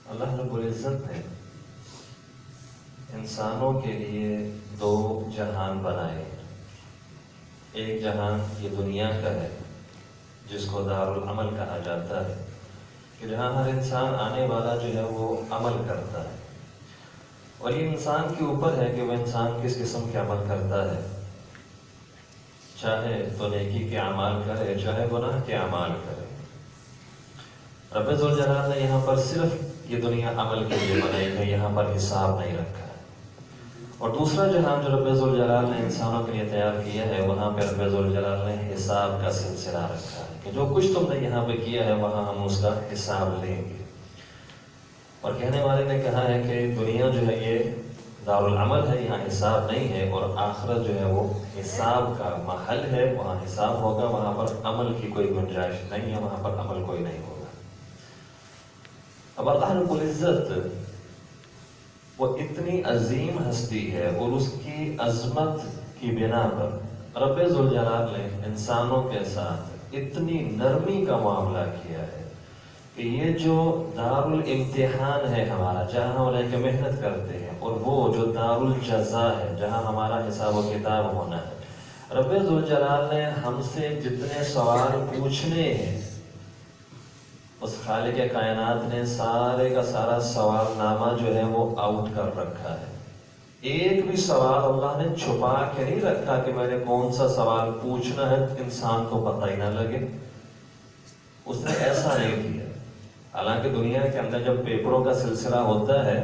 اللہ رب العزت نے انسانوں کے لیے دو جہان بنائے. ایک جہان یہ دنیا کا ہے جس کو دارالعمل کہا جاتا ہے کہ جہاں ہر انسان آنے والا جو ہے وہ عمل کرتا ہے، اور یہ انسان کے اوپر ہے کہ وہ انسان کس قسم کے عمل کرتا ہے، چاہے تو نیکی کے اعمال کرے چاہے گناہ کے اعمال کرے. رب ذوالجلال نے یہاں پر صرف یہ دنیا عمل کے لیے بنائی ہے، یہاں پر حساب نہیں رکھا ہے. اور دوسرا جہان جو رب ذوالجلال نے انسانوں کے لیے تیار کیا ہے، وہاں پہ رب ذوالجلال نے حساب کا سلسلہ رکھا ہے کہ جو کچھ تم نے یہاں پہ کیا ہے وہاں ہم اس کا حساب لیں گے. اور کہنے والے نے کہا ہے کہ دنیا جو ہے یہ دارالعمل ہے، یہاں حساب نہیں ہے، اور آخرت جو ہے وہ حساب کا محل ہے، وہاں حساب ہوگا، وہاں پر عمل کی کوئی گنجائش نہیں ہے، وہاں پر عمل کوئی نہیں ہوگا. اب اللہ رب العزت وہ اتنی عظیم ہستی ہے اور اس کی عظمت کی بنا پر رب ذوالجلال نے انسانوں کے ساتھ اتنی نرمی کا معاملہ کیا ہے کہ یہ جو دارالامتحان ہے ہمارا، جہاں ہم رہ کے محنت کرتے ہیں، اور وہ جو دارالجزا ہے جہاں ہمارا حساب و کتاب ہونا ہے، رب ذوالجلال نے ہم سے جتنے سوال پوچھنے ہیں اس خالق کائنات نے سارے کا سارا سوال نامہ جو ہے وہ آؤٹ کر رکھا ہے. ایک بھی سوال اللہ نے چھپا کے نہیں رکھا کہ میں نے کون سا سوال پوچھنا ہے انسان کو پتہ ہی نہ لگے. اس نے ایسا نہیں کیا. حالانکہ دنیا کے اندر جب پیپروں کا سلسلہ ہوتا ہے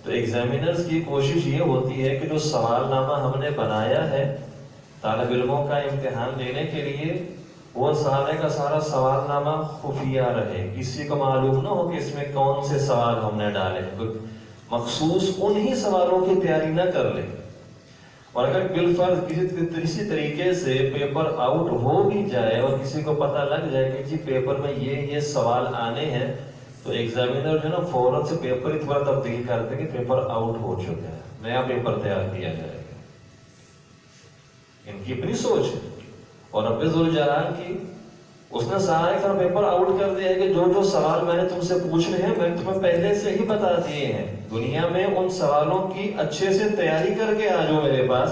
تو ایگزامینرز کی کوشش یہ ہوتی ہے کہ جو سوال نامہ ہم نے بنایا ہے طالب علموں کا امتحان لینے کے لیے، وہ سارے کا سارا سوال نامہ خفیہ رہے، کسی کو معلوم نہ ہو کہ اس میں کون سے سوال ہم نے ڈالے، مخصوص انہی سوالوں کی تیاری نہ کر لے. اور اگر بالفرض کسی طریقے سے پیپر آؤٹ ہو بھی جائے اور کسی کو پتہ لگ جائے کہ جی پیپر میں یہ سوال آنے ہیں، تو ایگزامینر جو ہے نا فوراً سے پیپر ہی تھوڑا تبدیل کرتے کہ پیپر آؤٹ ہو چکا ہے، نیا پیپر تیار کیا جائے گا. ان کی اپنی سوچ ہے. اور رب ذوالجلال کی، اس نے سارے کا پیپر آؤٹ کر دیا ہے کہ جو جو سوال میں نے تم سے پوچھنے ہیں میں تمہیں پہلے سے ہی بتا دیے ہیں. دنیا میں ان سوالوں کی اچھے سے تیاری کر کے آ جاؤ میرے پاس،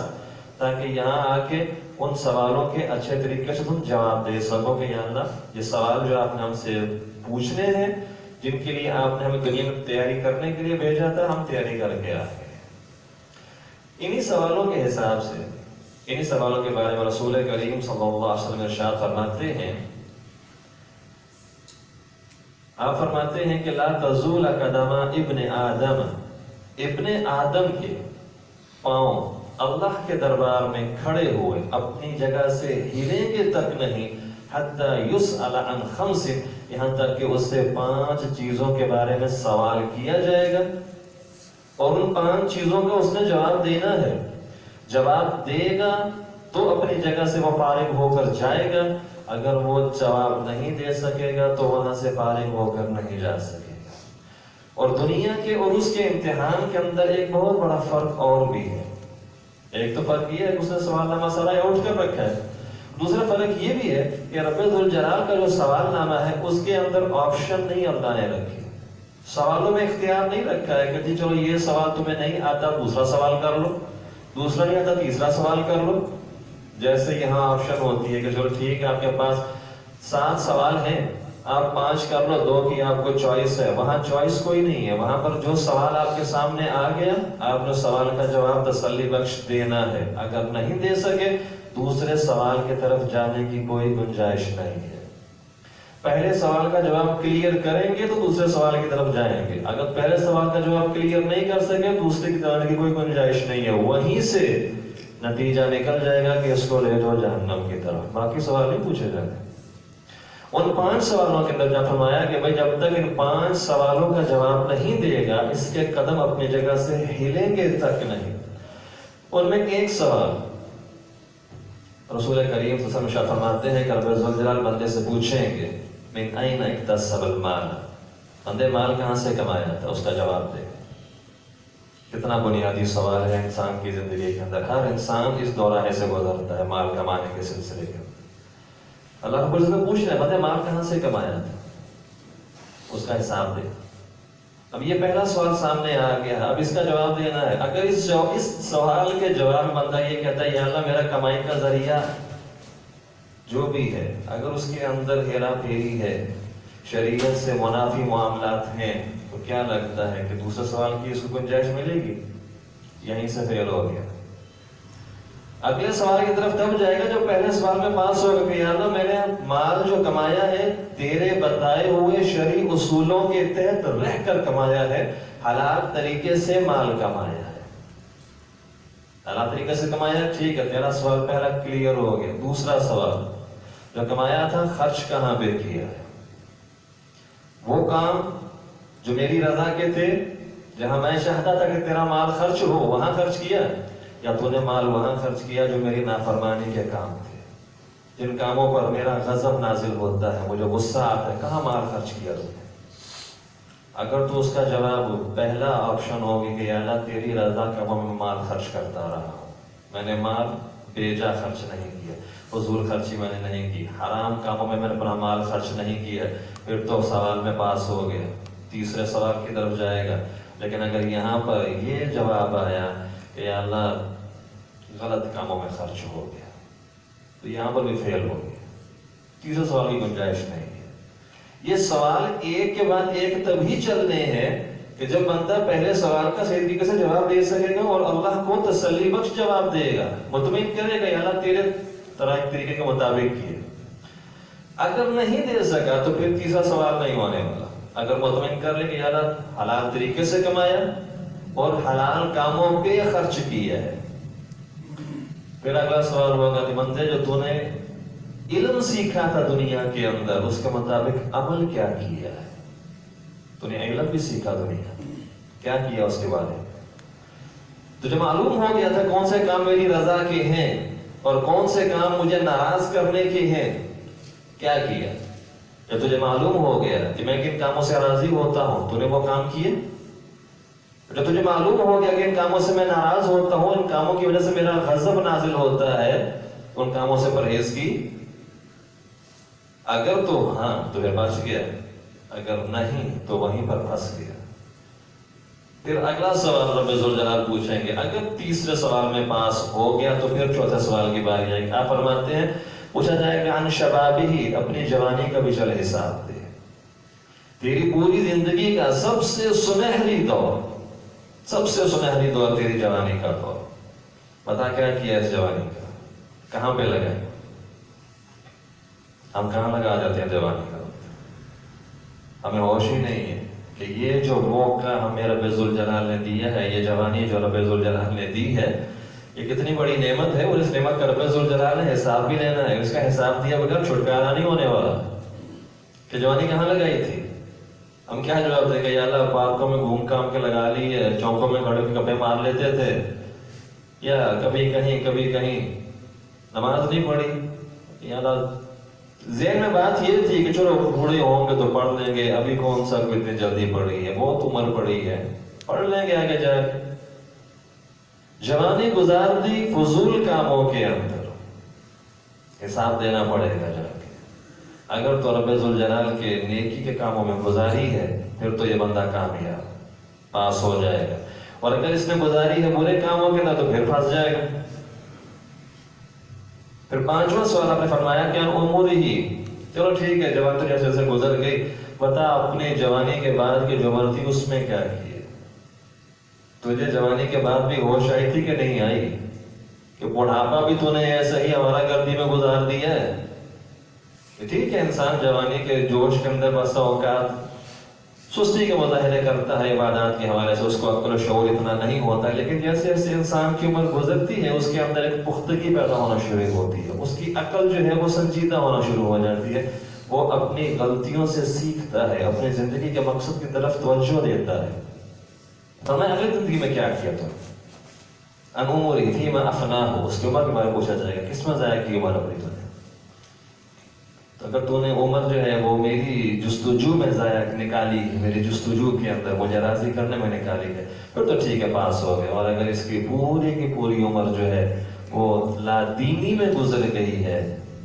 تاکہ یہاں آ کے ان سوالوں کے اچھے طریقے سے تم جواب دے سکو کہ یا اللہ یہ سوال جو آپ نے ہم سے پوچھنے ہیں، جن کے لیے آپ نے ہمیں دنیا میں تیاری کرنے کے لیے بھیجا تھا، ہم تیاری کر کے آ گئے. انہی سوالوں کے حساب سے، انہی سوالوں کے بارے میں رسول کریم صلی اللہ علیہ وسلم ارشاد فرماتے ہیں، آپ فرماتے ہیں کہ لا تزول قدم ابن آدم، ابن آدم کے پاؤں اللہ کے دربار میں کھڑے ہوئے اپنی جگہ سے ہلیں گے تک نہیں، حتی یسأل عن خمس، یہاں تک کہ اس سے 5 چیزوں کے بارے میں سوال کیا جائے گا، اور ان 5 چیزوں کا اس نے جواب دینا ہے. جواب دے گا تو اپنی جگہ سے وہ فارغ ہو کر جائے گا، اگر وہ جواب نہیں دے سکے گا تو وہاں سے فارغ ہو کر نہیں جا سکے گا. اور دنیا کے اور اس کے امتحان کے اندر ایک بہت بڑا فرق اور بھی ہے. ایک تو فرق یہ ہے کہ اس نے سوال نامہ سارا آؤٹ کر رکھا ہے. دوسرا فرق یہ بھی ہے کہ رب ذوالجلال کا جو سوال نامہ ہے اس کے اندر آپشن نہیں اللہ نے رکھی. سوالوں میں اختیار نہیں رکھا ہے کہ جی چلو یہ سوال تمہیں نہیں آتا دوسرا سوال کر لو، دوسرا نہیں آتا تیسرا سوال کر لو. جیسے یہاں آپشن ہوتی ہے کہ چلو ٹھیک ہے آپ کے پاس 7 سوال ہیں، آپ 5 کر لو، 2 کی آپ کو چوائس ہے. وہاں چوائس کوئی نہیں ہے، وہاں پر جو سوال آپ کے سامنے آ گیا آپ نے سوال کا جواب تسلی بخش دینا ہے. اگر نہیں دے سکے دوسرے سوال کی طرف جانے کی کوئی گنجائش نہیں ہے. پہلے سوال کا جواب کلیئر کریں گے تو دوسرے سوال کی طرف جائیں گے. اگر پہلے سوال کا جواب کلیئر نہیں کر سکے دوسرے کی طرف کی کوئی گنجائش نہیں ہے. وہیں سے نتیجہ نکل جائے گا کہ اس کو لے جاؤ جہنم کی طرف، باقی سوال نہیں پوچھے جائیں گے. ان 5 سوالوں کے اندر جب فرمایا کہ بھائی جب تک ان 5 سوالوں کا جواب نہیں دے گا اس کے قدم اپنی جگہ سے ہلیں گے تک نہیں. ان میں ایک سوال رسول کریم صلی اللہ علیہ وسلم فرماتے ہیں کہ رب ذوالجلال بندے سے پوچھیں گے من این اکتسب المال، بندے مال کہاں سے کمایا تھا، اس کا جواب دے. کتنا بنیادی سوال ہے انسان کی زندگی کے اندر. ہر انسان اس دوراہے سے گزرتا ہے مال کمانے کے سلسلے کے اندر. اللہ رب العزت پوچھ رہے ہیں بندے مال کہاں سے کمایا تھا، اس کا حساب دے. اب یہ پہلا سوال سامنے آ گیا، اب اس کا جواب دینا ہے۔ اگر اس سوال کے جواب میں بندہ یہ کہتا ہے یا اللہ میرا کمائی کا ذریعہ جو بھی ہے، اگر اس کے اندر ہیرا پھیری ہے، شریعت سے منافی معاملات ہیں، تو کیا لگتا ہے کہ دوسرے سوال کی اس کو گنجائش ملے گی؟ یہیں سے فیل ہو گیا۔ اگلے سوال کی طرف تب جائے گا جو پہلے سوال میں پاس ہوگا کہ یا اللہ میں نے مال جو کمایا ہے تیرے بتائے ہوئے شرعی اصولوں کے تحت رہ کر کمایا ہے، حلال طریقے سے مال کمایا ہے، حلال طریقے سے کمایا ہے، ٹھیک ہے، تیرا سوال پہلا کلیئر ہو گیا۔ دوسرا سوال، جو کمایا تھا خرچ کہاں پہ کیا ہے؟ وہ کام جو میری رضا کے تھے، جہاں میں چاہتا تھا کہ تیرا مال خرچ ہو، وہاں خرچ کیا، یا تو نے مال وہاں خرچ کیا جو میری نافرمانی کے کام تھے، جن کاموں پر میرا غضب نازل ہوتا ہے، مجھے غصہ آتا ہے، کہاں مال خرچ کیا تم نے؟ اگر تو اس کا جواب پہلا آپشن ہوگی کہ یا اللہ تیری رضا کاموں میں مال خرچ کرتا رہا ہوں، میں نے مال بیجا خرچ نہیں کیا، فضول خرچی میں نے نہیں کی، حرام کاموں میں نے اپنا مال خرچ نہیں کیا، پھر تو سوال میں پاس ہو گیا، تیسرے سوال کی طرف جائے گا۔ لیکن اگر یہاں پر یہ جواب آیا کہ یا اللہ غلط کاموں میں خرچ ہو گیا، تو یہاں پر بھی فیل ہو گیا، تیسرے سوال کی گنجائش نہیں ہے۔ یہ سوال ایک کے بعد ایک تبھی چلنے ہیں کہ جب بندہ پہلے سوال کا صحیح طریقے سے جواب دے سکے گا اور اللہ کو تسلی بخش جواب دے گا، مطمئن کرے گا یا اللہ تیرے طریقے کے مطابق کیے۔ اگر نہیں دے سکا تو پھر تیسرا سوال نہیں ہونے والا۔ اگر مطمئن کر لے کہ یا اللہ حلال طریقے سے کمایا اور حلال کاموں پہ خرچ کیا ہے، پھر اگلا سوال ہوگا کہ بندے جو تو نے علم سیکھا تھا دنیا کے اندر اس کے مطابق عمل کیا کیا ہے؟ تو نے علم بھی سیکھا دنیا، کیا کیا اس کے بارے میں؟ تجھے معلوم ہو گیا تھا کون سے کام میری رضا کے ہیں اور کون سے کام مجھے ناراض کرنے کے ہیں، کیا کیا؟ جب تجھے معلوم ہو گیا کہ میں کن کاموں سے راضی ہوتا ہوں، تو نے وہ کام کیے؟ جب تجھے معلوم ہو گیا کہ ان کاموں سے میں ناراض ہوتا ہوں، ان کاموں کی وجہ سے میرا غضب نازل ہوتا ہے، ان کاموں سے پرہیز کی؟ اگر تو ہاں تو پھر بچ گیا، اگر نہیں تو وہیں پر پھنس گیا۔ پھر اگلا سوال رب ذوالجلال پوچھیں گے۔ اگر تیسرے سوال میں پاس ہو گیا تو پھر چوتھے سوال کی باری آئے گی۔ آپ فرماتے ہیں پوچھا جائے گا عن شبابہ، اپنی جوانی کا بھی چل حساب دے، تیری پوری زندگی کا سب سے سنہری دور، سب سے سنہری دور تیری جوانی کا دور، بتا کیا کیا اس جوانی کا، کہاں پہ لگا؟ ہم کہاں لگا جاتے ہیں جوانی کا؟ ہمیں ہوش ہی نہیں ہے کہ یہ جو موقع ہمیں رب ذوالجلال نے دیا ہے، یہ جوانی جو رب ذوالجلال نے دی ہے، یہ کتنی بڑی نعمت ہے، اور اس نعمت کا رب ذوالجلال نے حساب بھی لینا ہے۔ اس کا حساب دیا بغیر چھٹکارا نہیں ہونے والا۔ کہ جوانی کہاں لگائی تھی؟ ہم کیا جواب دیں گے؟ یا اللہ پارکوں میں گھوم کام کے لگا لی ہے، چوکوں میں کھڑے کے کپڑے مار لیتے تھے، یا کبھی کہیں نماز نہیں پڑھی، یا اللہ ذہن میں بات یہ تھی کہ چلو بوڑھے ہوں گے تو پڑھ لیں گے، ابھی کون سا کوئی اتنی جلدی پڑھی ہے، بہت عمر پڑی ہے، پڑھ لیں گے آگے جا کے۔ جوانی گزار دی فضول کاموں کے اندر، حساب دینا پڑے گا جا کے۔ اگر تو رب ذوالجلال کے نیکی کے کاموں میں گزاری ہے پھر تو یہ بندہ کامیاب، پاس ہو جائے گا، اور اگر اس نے گزاری ہے برے کاموں کے اندر تو پھر پھنس جائے گا۔ پھر پانچواں سوال آپ نے فرمایا کہ عمر ہی، چلو ٹھیک ہے جوانی تو جیسے سے گزر گئی، بتا اپنے جوانی کے بعد کی جو عمر تھی اس میں کیا کیے؟ تجھے جوانی کے بعد بھی ہوش آئی تھی کہ نہیں آئی؟ کہ بڑھاپا بھی تو نے ایسا ہی ہمارا گردی میں گزار دیا ہے؟ ٹھیک ہے انسان جوانی کے جوش کے اندر بسا اوقات سستی کے مظاہرے کرتا ہے عبادات کے حوالے سے، اس کو عقل و شعور اتنا نہیں ہوتا، لیکن جیسے جیسے انسان کی عمر گزرتی ہے اس کے اندر ایک پختگی پیدا ہونا شروع ہوتی ہے، اس کی عقل جو ہے وہ سنجیدہ ہونا شروع ہو جاتی ہے، وہ اپنی غلطیوں سے سیکھتا ہے، اپنی زندگی کے مقصد کی طرف توجہ دیتا ہے۔ فرمایا اگلی زندگی میں کیا کیا تم؟ ان عمری فیما افناہ، اس کی عمر کے بارے میں پوچھا جائے گا، کس میں ضائع کی عمر اپنی تم نے؟ تو اگر تو نے عمر جو ہے وہ میری جستجو میں ضائع نکالی ہے، میری جستجو کے اندر مجھے راضی کرنے میں نکالی ہے، پھر تو ٹھیک ہے پاس ہو گئے۔ اور اگر اس کی پوری عمر جو ہے وہ لا دینی میں گزر گئی ہے،